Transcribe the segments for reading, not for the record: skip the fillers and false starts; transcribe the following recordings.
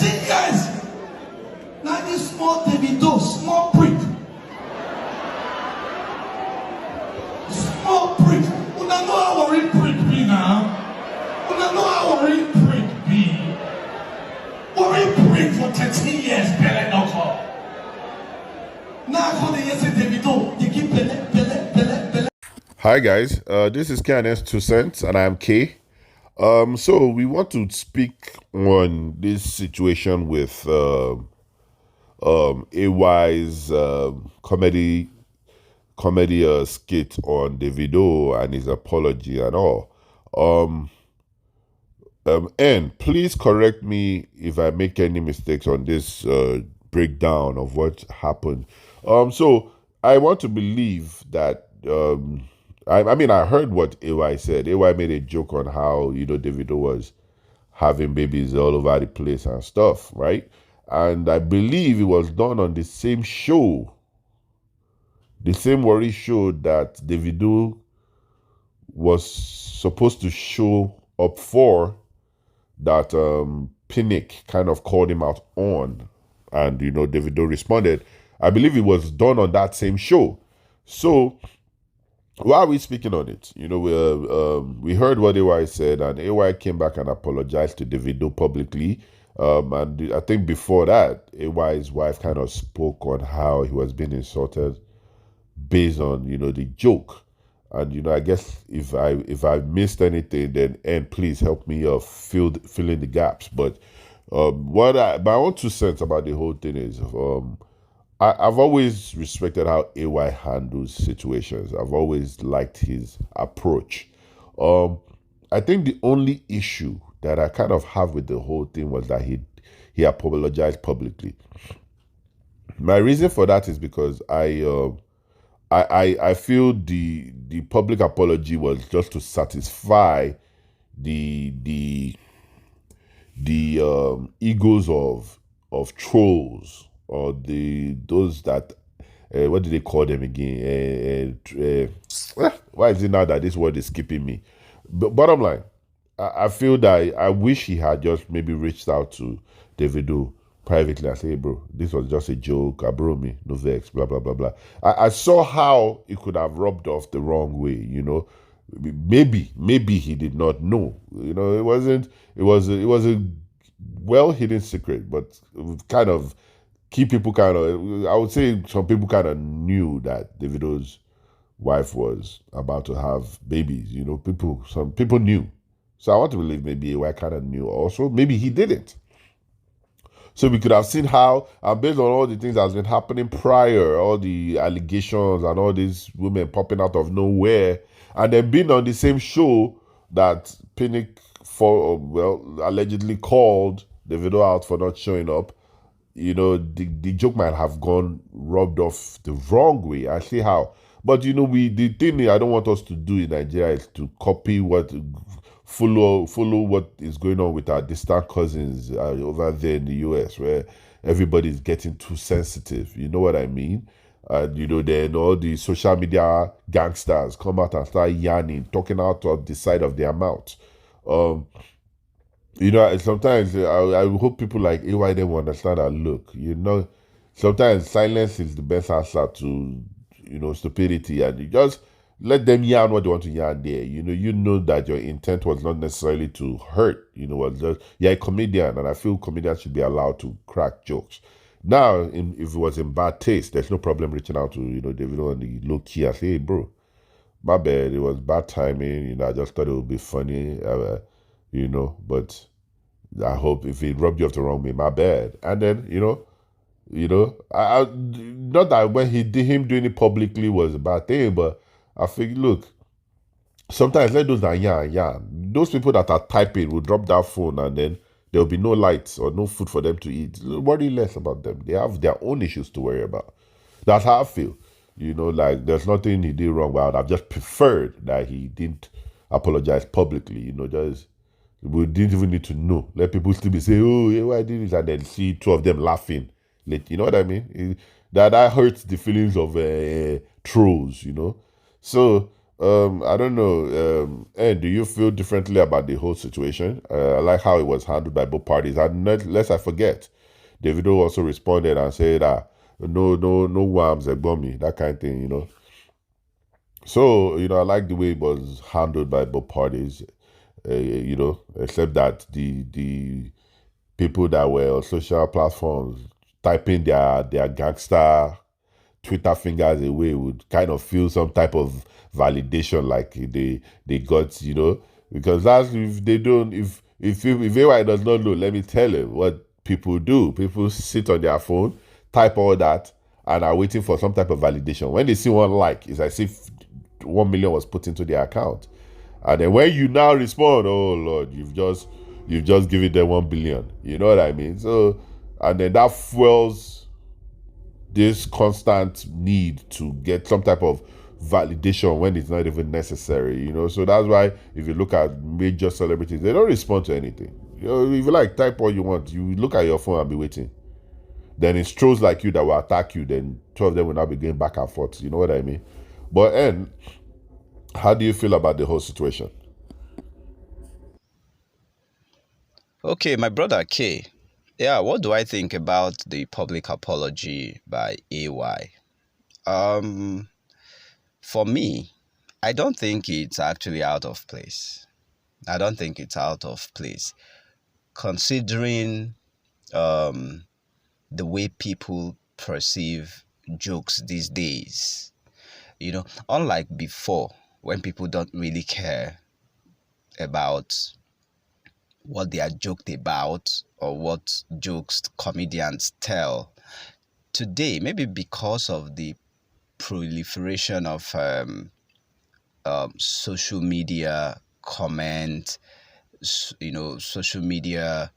13 years. Now this small Davido, small prick. Small prick. Una know how worry prick be now. Una know how worry prick be. Worry prick for 13 years, Pele no call. Now I call the yes Davido. They keep Pele. Hi guys, this is KNS 2 Cents and I am K. So we want to speak on this situation with AY's comedy skit on Davido and his apology and all. And please correct me if I make any mistakes on this breakdown of what happened. So I want to believe that I mean I heard what AY said. AY made a joke on how Davido was having babies all over the place and stuff, right? And I believe it was done on the same show, the same Worry show that Davido was supposed to show up for, that Pinnick kind of called him out on, and Davido responded. I believe it was done on that same show. So why are we speaking on it? We heard what AY said, and AY came back and apologized to Davido publicly. And I think before that, AY's wife kind of spoke on how he was being insulted based on the joke. And I guess if I missed anything, then please help me fill in the gaps. But my own 2 cents about the whole thing is I've always respected how AY handles situations. I've always liked his approach. I think the only issue that I kind of have with the whole thing was that he apologized publicly. My reason for that is because I feel the public apology was just to satisfy the egos of trolls, or those that what do they call them again? Why is it now that this word is skipping me? But bottom line, I feel that I wish he had just maybe reached out to Davido privately and say, hey bro, this was just a joke, abro me, no vex, blah blah blah blah. I saw how it could have rubbed off the wrong way, maybe he did not know, it was a well hidden secret, but kind of I would say some people kind of knew that Davido's wife was about to have babies. Some people knew. So I want to believe maybe AY kind of knew also. Maybe he didn't. So we could have seen how, based on all the things that's been happening prior, all the allegations and all these women popping out of nowhere, and then being on the same show that Pinnick allegedly called Davido out for not showing up, the joke might have gone rubbed off the wrong way. I see how. But the thing I don't want us to do in Nigeria is to follow what is going on with our distant cousins over there in the US, where everybody's getting too sensitive. You know what I mean? Then all the social media gangsters come out and start yarning, talking out of the side of their mouth. Sometimes I hope people like AY them understand that, look, sometimes silence is the best answer to, stupidity, and you just let them yarn what they want to yarn there. You know that your intent was not necessarily to hurt, you're a comedian, and I feel comedians should be allowed to crack jokes. Now, if it was in bad taste, there's no problem reaching out to, Davido on the low key and say, hey bro, my bad, it was bad timing, I just thought it would be funny, but I hope if it rubbed you off the wrong way, my bad. And then, I not that when him doing it publicly was a bad thing, but I think, look, sometimes let those that yarn. Those people that are typing will drop that phone, and then there will be no lights or no food for them to eat. Worry less about them. They have their own issues to worry about. That's how I feel. Like there's nothing he did wrong, but I would have just preferred that he didn't apologize publicly. We didn't even need to know. Let people still be saying, oh, yeah, why did this? And then see two of them laughing. You know what I mean? That hurts the feelings of trolls, So I don't know. And do you feel differently about the whole situation? I like how it was handled by both parties. And lest I forget, Davido also responded and said, no whams, me, that kind of thing, you know. So, I like the way it was handled by both parties, except that the people that were on social platforms typing their gangster Twitter fingers away would kind of feel some type of validation, like they got, because that's if they don't if AY does not know, let me tell him what people do. People sit on their phone, type all that, and are waiting for some type of validation. When they see one like, it's as if 1 million was put into their account. And then when you now respond, oh Lord, you've just given them 1 billion. You know what I mean? So, and then that fuels this constant need to get some type of validation when it's not even necessary, So that's why if you look at major celebrities, they don't respond to anything. If you like, type what you want. You look at your phone and be waiting. Then it's trolls like you that will attack you. Then two of them will now be going back and forth. You know what I mean? But and how do you feel about the whole situation? Okay, my brother K. Yeah, what do I think about the public apology by AY? Um, for me, I don't think it's actually out of place. I don't think it's out of place, considering um, the way people perceive jokes these days. Unlike before, when people don't really care about what they are joked about or what jokes comedians tell. Today, maybe because of the proliferation of social media comment, social media,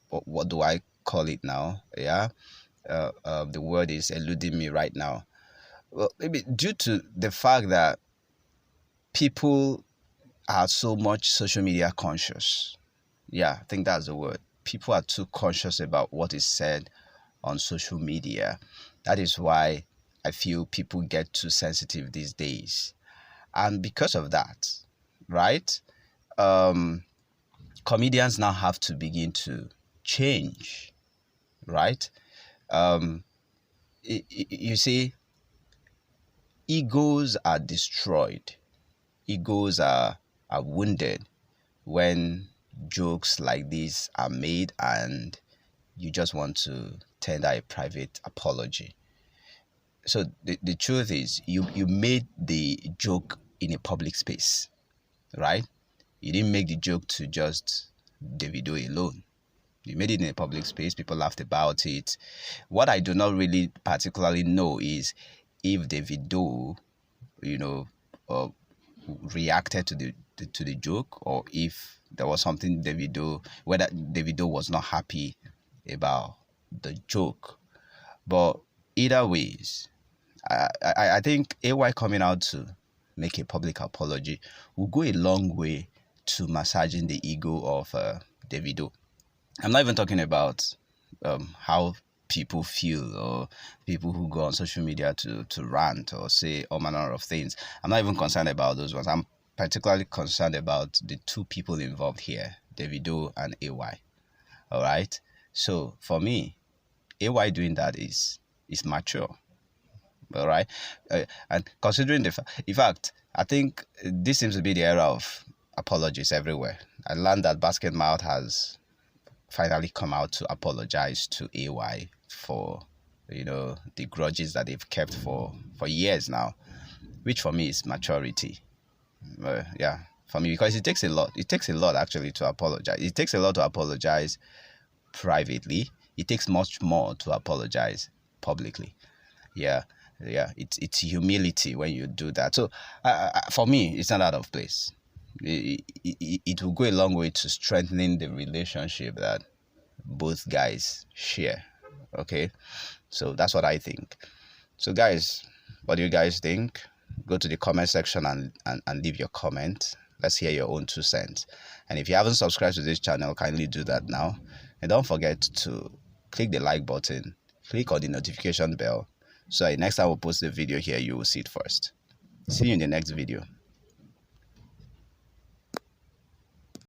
what do I call it now? Yeah, the word is eluding me right now. Well, maybe due to the fact that people are so much social media conscious. Yeah, I think that's the word. People are too conscious about what is said on social media. That is why I feel people get too sensitive these days. And because of that, right? Um, comedians now have to begin to change, right? Um, you see, egos are destroyed. Egos are wounded when jokes like this are made and you just want to tender a private apology. So the truth is you made the joke in a public space, right? You didn't make the joke to just Davido alone. You made it in a public space, people laughed about it. What I do not really particularly know is if Davido, you know, uh, reacted to the joke, or if there was something whether Davido was not happy about the joke. But either ways, I think AY coming out to make a public apology will go a long way to massaging the ego of Davido. I'm not even talking about how people feel, or people who go on social media to rant or say all manner of things. I'm not even concerned about those ones. I'm particularly concerned about the two people involved here, Davido and AY. All right. So for me, AY doing that is mature. All right. And considering in fact, I think this seems to be the era of apologies everywhere. I learned that Basket Mouth has finally come out to apologize to AY for the grudges that they've kept for years now, which for me is maturity. Yeah, for me, because it takes a lot. It takes a lot actually to apologize. It takes a lot to apologize privately. It takes much more to apologize publicly. Yeah, yeah. It's humility when you do that. So for me, it's not out of place. It will go a long way to strengthening the relationship that both guys share. Okay, so that's what I think. So guys, what do you guys think? Go to the comment section and leave your comment. Let's hear your own 2 cents. And if you haven't subscribed to this channel, kindly do that now. And don't forget to click the like button, click on the notification bell, so next time we post the video here, you will see it first. See you in the next video.